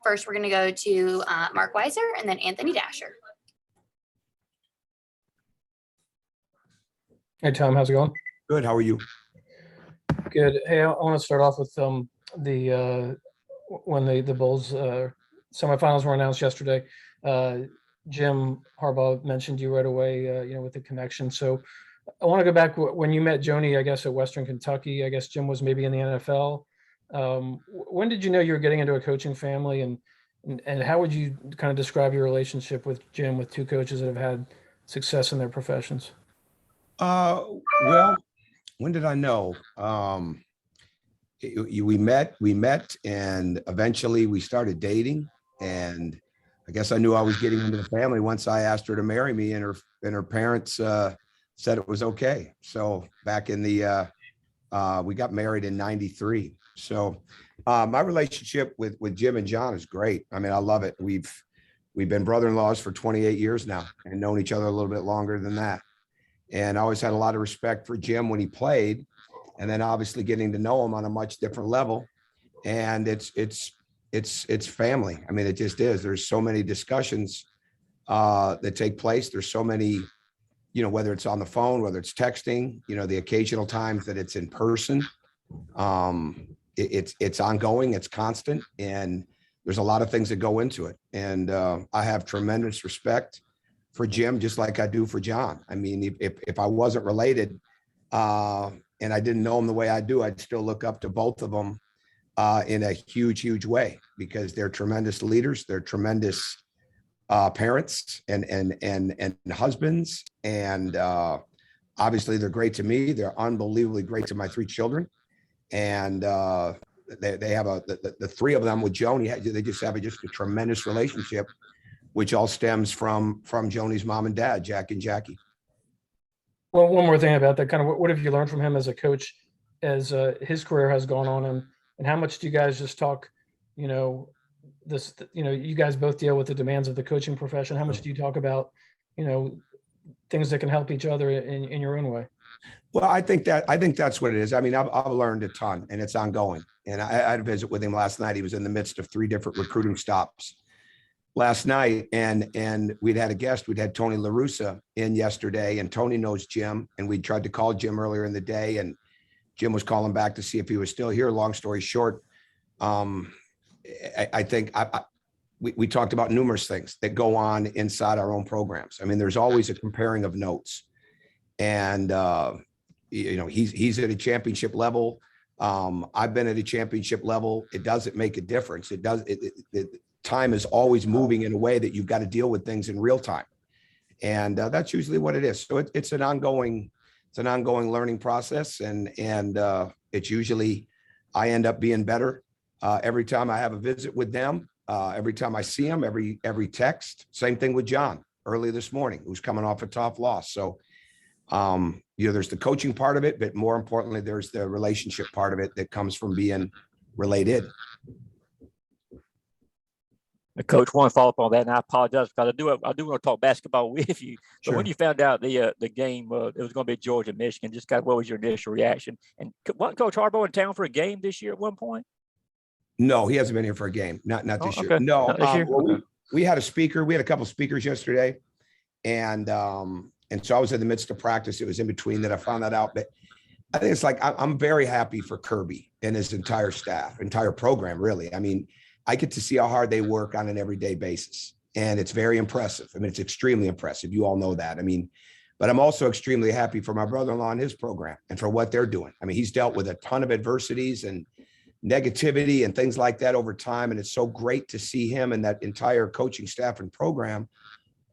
First, we're going to go to Mark Weiser and then Anthony Dasher. Hey, Tom, how's it going? Good. How are you? Good. Hey, I want to start off with when the Bulls semifinals were announced yesterday. Jim Harbaugh mentioned you right away, with the connection. So I want to go back when you met Joni, I guess, at Western Kentucky. I guess Jim was maybe in the NFL. When did you know you were getting into a coaching family, and how would you kind of describe your relationship with Jim, with two coaches that have had success in their professions? Well, when did I know? We met, and eventually we started dating. And I guess I knew I was getting into the family once I asked her to marry me, and her parents said it was okay. So back in the we got married in '93. So my relationship with Jim and John is great. I mean, I love it. We've been brother-in-laws for 28 years now, and known each other a little bit longer than that. And I always had a lot of respect for Jim when he played, and then obviously getting to know him on a much different level. And it's family. I mean, it just is. There's so many discussions that take place. There's so many, whether it's on the phone, whether it's texting, the occasional times that it's in person. It's ongoing, it's constant, and there's a lot of things that go into it. And I have tremendous respect for Jim, just like I do for John. I mean, if I wasn't related and I didn't know him the way I do, I'd still look up to both of them in a huge way, because they're tremendous leaders. They're tremendous parents and husbands. And obviously they're great to me. They're unbelievably great to my three children. And they have the three of them with Joni, they just have just a tremendous relationship, which all stems from Joni's mom and dad, Jack and Jackie. Well, one more thing about that, kind of what have you learned from him as a coach as his career has gone on, and how much do you guys just talk, you guys both deal with the demands of the coaching profession. How much do you talk about, things that can help each other in your own way? Well, I think that's what it is. I mean, I've learned a ton, and it's ongoing. And I had a visit with him last night. He was in the midst of 3 different recruiting stops last night, and we'd had a guest. We'd had Tony La Russa in yesterday, and Tony knows Jim, and we tried to call Jim earlier in the day, and Jim was calling back to see if he was still here. Long story short, I think we talked about numerous things that go on inside our own programs. I mean, there's always a comparing of notes, and he's at a championship level. I've been at a championship level. It doesn't make a difference. Time is always moving in a way that you've got to deal with things in real time. And that's usually what it is. So it's an ongoing learning process. And it's usually, I end up being better every time I have a visit with them, every time I see them, every text. Same thing with John early this morning, who's coming off a tough loss. So, there's the coaching part of it, but more importantly, there's the relationship part of it that comes from being related. Coach, want to follow up on that, and I apologize because I do want to talk basketball with you. But Sure. When you found out the game, it was going to be Georgia, Michigan, just what was your initial reaction? And wasn't Coach Harbaugh in town for a game this year at one point? No, he hasn't been here for a game. Not this year. Okay. No, Not this year? well, Okay. we had a speaker. We had a couple of speakers yesterday, and so I was in the midst of practice. It was in between that I found that out. But I think it's like I'm very happy for Kirby and his entire staff, entire program, really. I mean, I get to see how hard they work on an everyday basis, and it's very impressive. I mean, it's extremely impressive. You all know that. I mean, but I'm also extremely happy for my brother-in-law and his program and for what they're doing. I mean, he's dealt with a ton of adversities and negativity and things like that over time. And it's so great to see him and that entire coaching staff and program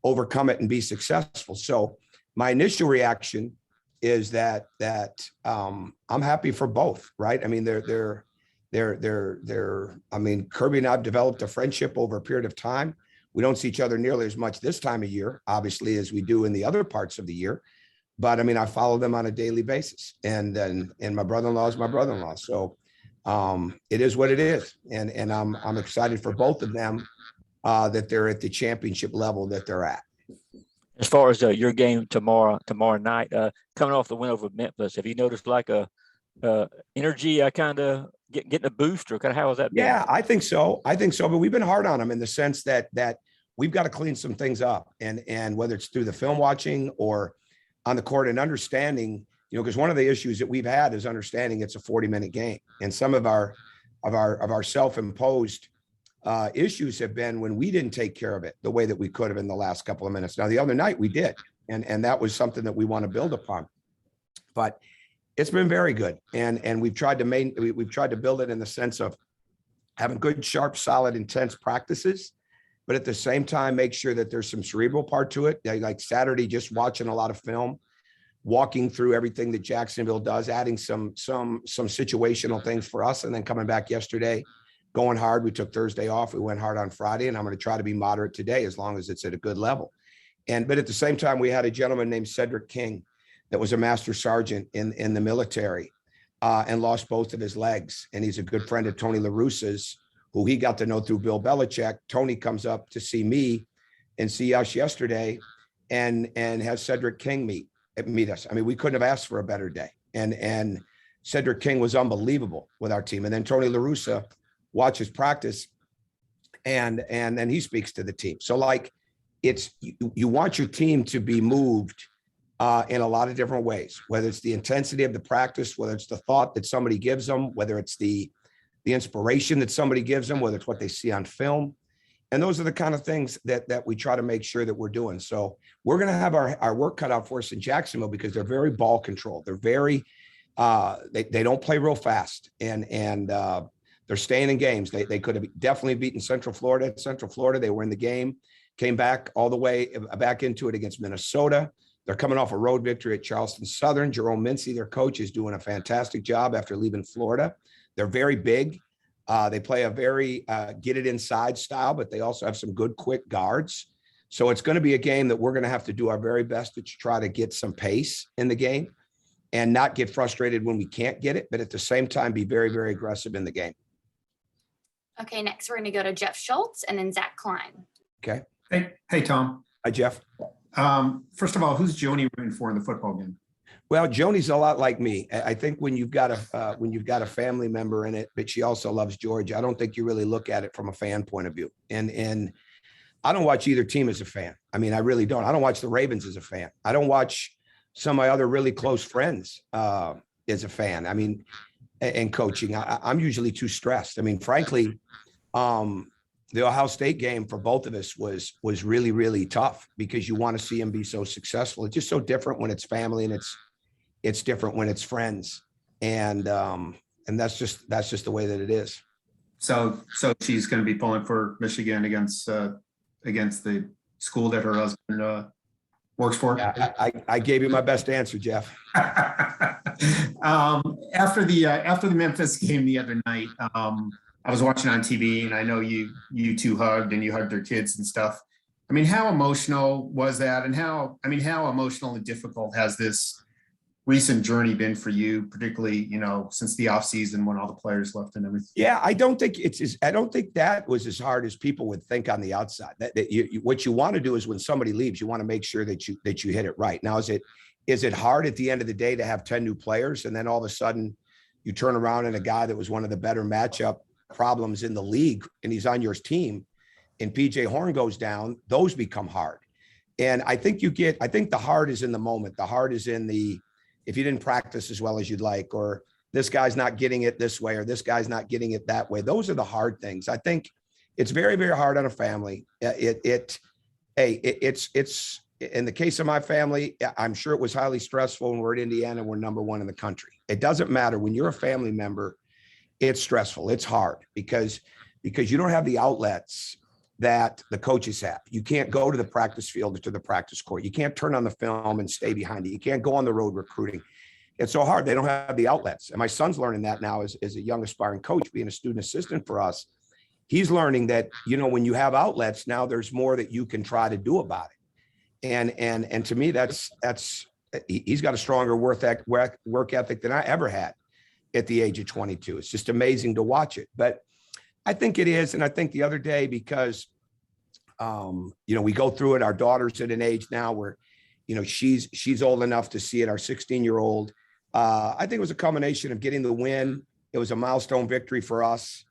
overcome it and be successful. So my initial reaction is that I'm happy for both, right? I mean, I mean, Kirby and I have developed a friendship over a period of time. We don't see each other nearly as much this time of year, obviously, as we do in the other parts of the year. But I mean, I follow them on a daily basis, and my brother-in-law is my brother-in-law. So it is what it is. And I'm excited for both of them that they're at the championship level that they're at. As far as your game tomorrow night, coming off the win over Memphis, have you noticed like a energy kind of getting a booster? Kind of how has that been? Yeah, I think so. But we've been hard on them in the sense that we've got to clean some things up, and whether it's through the film watching or on the court, and understanding, because one of the issues that we've had is understanding it's a 40-minute game, and some of our self-imposed issues have been when we didn't take care of it the way that we could have in the last couple of minutes. Now, the other night we did, and that was something that we want to build upon. But it's been very good, and we've tried to build it in the sense of having good, sharp, solid, intense practices, but at the same time make sure that there's some cerebral part to it. Like Saturday, just watching a lot of film, walking through everything that Jacksonville does, adding some situational things for us, and then coming back yesterday, going hard. We took Thursday off. We went hard on Friday, and I'm going to try to be moderate today as long as it's at a good level. But at the same time, we had a gentleman named Cedric King that was a master sergeant in the military and lost both of his legs. And he's a good friend of Tony La Russa's, who he got to know through Bill Belichick. Tony comes up to see me and see us yesterday and has Cedric King meet us. I mean, we couldn't have asked for a better day. And Cedric King was unbelievable with our team. And then Tony La Russa watches practice and then he speaks to the team. So like you want your team to be moved in a lot of different ways, whether it's the intensity of the practice, whether it's the thought that somebody gives them, whether it's the inspiration that somebody gives them, whether it's what they see on film. And those are the kind of things that we try to make sure that we're doing. So we're going to have our work cut out for us in Jacksonville because they're very ball controlled. They're very, they don't play real fast, and they're staying in games. They could have definitely beaten Central Florida. At Central Florida, they were in the game, came back all the way back into it against Minnesota. They're coming off a road victory at Charleston Southern. Jerome Mincy, their coach, is doing a fantastic job after leaving Florida. They're very big. They play a very get it inside style, but they also have some good quick guards. So it's going to be a game that we're going to have to do our very best to try to get some pace in the game and not get frustrated when we can't get it, but at the same time, be very, very aggressive in the game. Okay, next we're going to go to Jeff Schultz and then Zach Klein. Okay. Hey, Tom. Hi, Jeff. First of all, who's Joni rooting for in the football game? Well, Joni's a lot like me. I think when you've got a family member in it, but she also loves Georgia, I don't think you really look at it from a fan point of view. And I don't watch either team as a fan. I mean, I really don't. I don't watch the Ravens as a fan. I don't watch some of my other really close friends as a fan. I mean, and coaching, I'm usually too stressed. I mean, frankly, the Ohio State game for both of us was really, really tough because you want to see them be so successful. It's just so different when it's family, and it's different when it's friends. And that's just the way that it is. So she's going to be pulling for Michigan against the school that her husband works for. Yeah, I gave you my best answer, Jeff. After the Memphis game the other night, I was watching on TV, and I know you two hugged, and you hugged their kids and stuff. I mean, how emotional was that? And how emotional and difficult has this recent journey been for you, particularly, since the offseason when all the players left and everything? Yeah, I don't think that was as hard as people would think on the outside. What you want to do is when somebody leaves, you want to make sure that you hit it right. Now, is it hard at the end of the day to have 10 new players, and then all of a sudden you turn around and a guy that was one of the better matchup problems in the league, and he's on your team, and PJ Horn goes down, those become hard. And I think the hard is in the moment. The hard is in if you didn't practice as well as you'd like, or this guy's not getting it this way, or this guy's not getting it that way. Those are the hard things. I think it's very, very hard on a family. It's in the case of my family, I'm sure it was highly stressful when we're at Indiana, we're number one in the country. It doesn't matter when you're a family member. It's stressful. It's hard because you don't have the outlets that the coaches have. You can't go to the practice field or to the practice court. You can't turn on the film and stay behind it. You can't go on the road recruiting. It's so hard. They don't have the outlets. And my son's learning that now as a young aspiring coach, being a student assistant for us. He's learning that, when you have outlets, now there's more that you can try to do about it. And to me, that's he's got a stronger work ethic than I ever had at the age of 22. It's just amazing to watch it. But I think it is. And I think the other day, because, we go through it, our daughter's at an age now where, she's old enough to see it, our 16-year-old. I think it was a combination of getting the win It was a milestone victory for us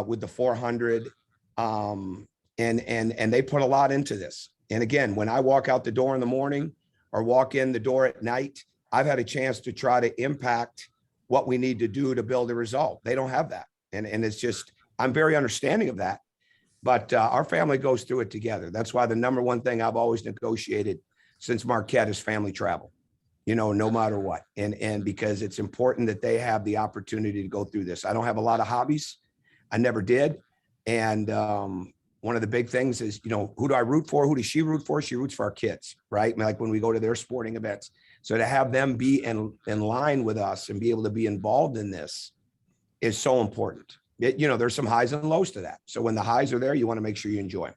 with the 400. And they put a lot into this. And again, when I walk out the door in the morning or walk in the door at night, I've had a chance to try to impact what we need to do to build a result. They don't have that. And it's just, I'm very understanding of that. But our family goes through it together. That's why the number one thing I've always negotiated since Marquette is family travel, you know, no matter what. And because it's important that they have the opportunity to go through this. I don't have a lot of hobbies. I never did. And one of the big things is, you know, who do I root for? Who does she root for? She roots for our kids, right? I mean, like when we go to their sporting events. So to have them be in line with us and be able to be involved in this is so important. You know, there's some highs and lows to that. So when the highs are there, you want to make sure you enjoy them.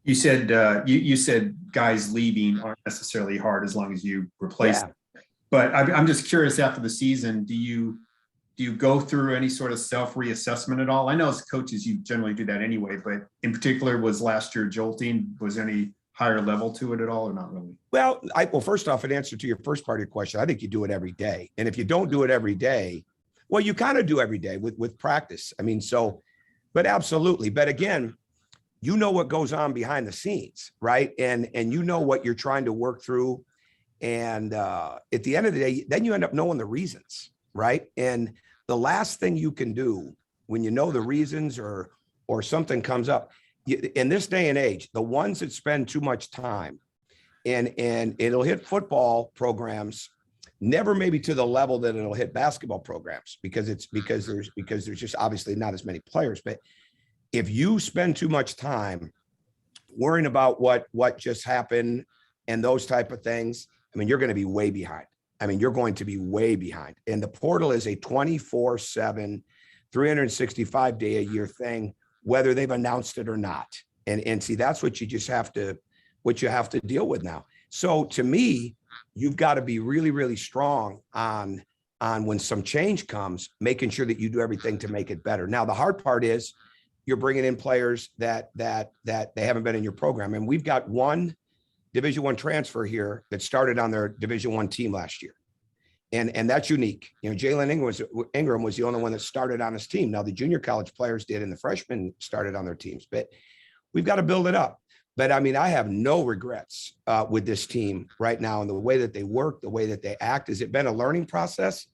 You said you said guys leaving aren't necessarily hard as long as you replace them. But I'm just curious, after the season, do you go through any sort of self reassessment at all? I know as coaches you generally do that anyway, but in particular, was last year jolting? Was there any higher level to it at all, or not really? Well, first off, in answer to your first part of your question, I think you do it every day. And if you don't do it every day, well, you kind of do every day with practice. I mean, so, but absolutely. But again, you know what goes on behind the scenes, right? And you know what you're trying to work through. And at the end of the day, then you end up knowing the reasons, right? And the last thing you can do when you know the reasons or something comes up, in this day and age, the ones that spend too much time and it'll hit football programs, never maybe to the level that it'll hit basketball programs because there's just obviously not as many players. But if you spend too much time worrying about what just happened and those type of things, I mean, you're going to be way behind. I mean, you're going to be way behind. And the portal is a 24/7, 365 day a year thing, whether they've announced it or not. And see, that's what you have to deal with now. So to me, you've got to be really, really strong on when some change comes, making sure that you do everything to make it better. Now, the hard part is you're bringing in players that they haven't been in your program. And we've got one Division I transfer here that started on their Division I team last year. And that's unique. You know, Jalen Ingram was the only one that started on his team. Now the junior college players did, and the freshmen started on their teams, but we've got to build it up. But I mean, I have no regrets with this team right now and the way that they work, the way that they act. Has it been a learning process?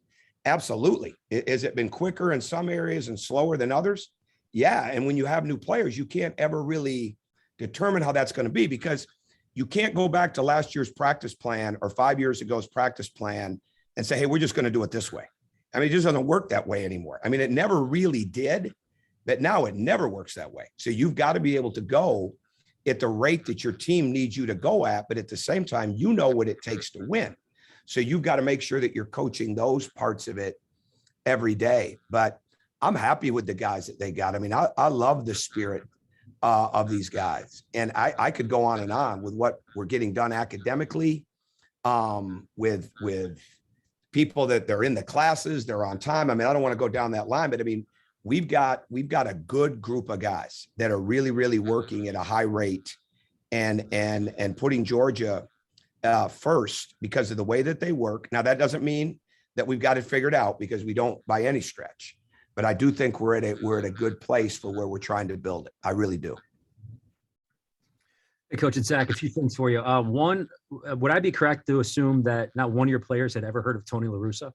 Absolutely. Has it been quicker in some areas and slower than others? Yeah. And when you have new players, you can't ever really determine how that's going to be, because you can't go back to last year's practice plan or 5 years ago's practice plan and say, hey, we're just going to do it this way. I mean, it just doesn't work that way anymore. I mean, it never really did, but now it never works that way. So you've got to be able to go at the rate that your team needs you to go at, but at the same time, you know what it takes to win. So you've got to make sure that you're coaching those parts of it every day. But I'm happy with the guys that they got. I mean, I love the spirit of these guys. And I could go on with what we're getting done academically, with people that they're in the classes, they're on time. I mean, I don't want to go down that line, but I mean, we've got a good group of guys that are really, really working at a high rate and putting Georgia first because of the way that they work. Now, that doesn't mean that we've got it figured out, because we don't by any stretch. But I do think we're at a good place for where we're trying to build it. I really do. Hey, Coach, it's Zach. A few things for you. One, would I be correct to assume that not one of your players had ever heard of Tony La Russa?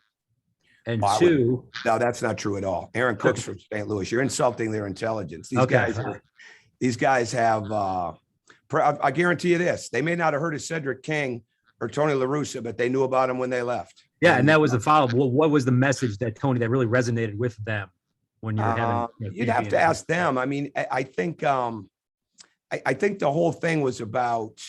And two, no, that's not true at all. Aaron Cook's from St. Louis. You're insulting their intelligence. These guys have. I guarantee you this: they may not have heard of Cedric King or Tony La Russa, but they knew about him when they left. Yeah, and that was the follow-up. Well, what was the message that really resonated with them when you were having? You'd have to ask them. I mean, I think the whole thing was about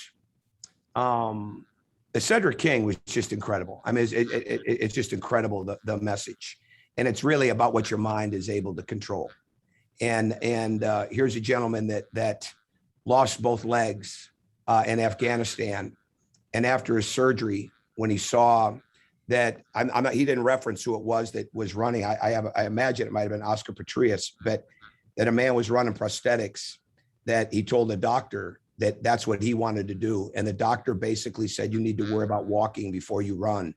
Cedric King was just incredible. I mean, it's just incredible, the message, and it's really about what your mind is able to control. And here's a gentleman that lost both legs in Afghanistan, and after his surgery, when he saw that he didn't reference who it was that was running. I imagine it might've been Oscar Petrius, but that a man was running prosthetics, that he told the doctor that that's what he wanted to do. And the doctor basically said, you need to worry about walking before you run.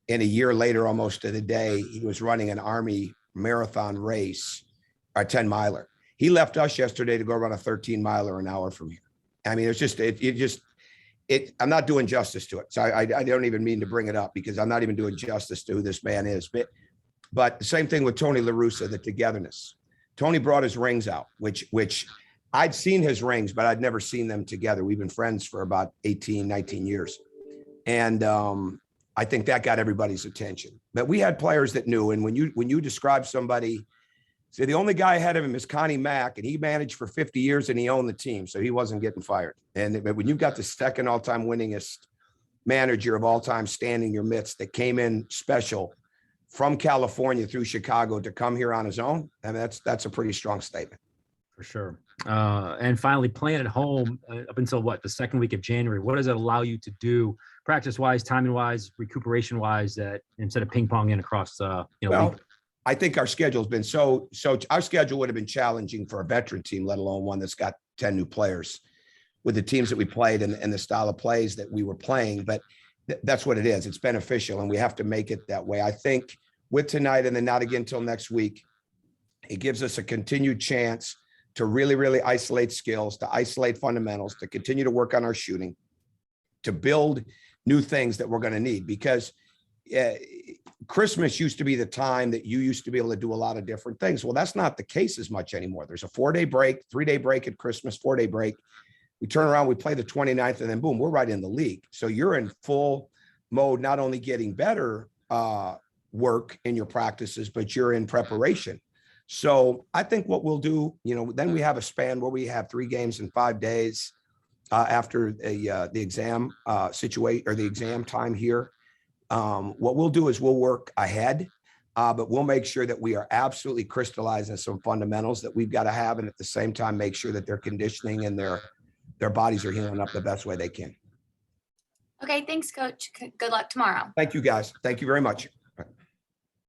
And a year later, almost to the day, he was running an Army marathon race, a 10 miler. He left us yesterday to go run a 13 miler an hour from here. I mean, it's just, I'm not doing justice to it. So I don't even mean to bring it up because I'm not even doing justice to who this man is. But the same thing with Tony La Russa, the togetherness. Tony brought his rings out, which I'd seen his rings, but I'd never seen them together. We've been friends for about 18, 19 years. And I think that got everybody's attention. But we had players that knew. And when you describe somebody, say the only guy ahead of him is Connie Mack, and he managed for 50 years and he owned the team, so he wasn't getting fired. And when you've got the second all-time winningest manager of all time standing in your midst that came in special from California through Chicago to come here on his own, I mean, that's a pretty strong statement. For sure. And finally, playing at home up until what, the second week of January, what does it allow you to do practice-wise, timing-wise, recuperation-wise, that instead of ping-ponging across, Well, I think our schedule has been so our schedule would have been challenging for a veteran team, let alone one that's got 10 new players with the teams that we played and the style of plays that we were playing. But that's what it is. It's beneficial, and we have to make it that way. I think with tonight and then not again till next week, it gives us a continued chance to really, really isolate skills, to isolate fundamentals, to continue to work on our shooting, to build new things that we're going to need. Because Christmas used to be the time that you used to be able to do a lot of different things. Well, that's not the case as much anymore. There's a 4-day break, 3-day break at Christmas, 4-day break. We turn around, we play the 29th, and then boom, we're right in the league. So you're in full mode, not only getting better work in your practices, but you're in preparation. So I think what we'll do, then we have a span where we have 3 games in 5 days after the exam situation or the exam time here. What we'll do is we'll work ahead, but we'll make sure that we are absolutely crystallizing some fundamentals that we've got to have, and at the same time, make sure that their conditioning and their bodies are healing up the best way they can. Okay, thanks, Coach. Good luck tomorrow. Thank you, guys. Thank you very much.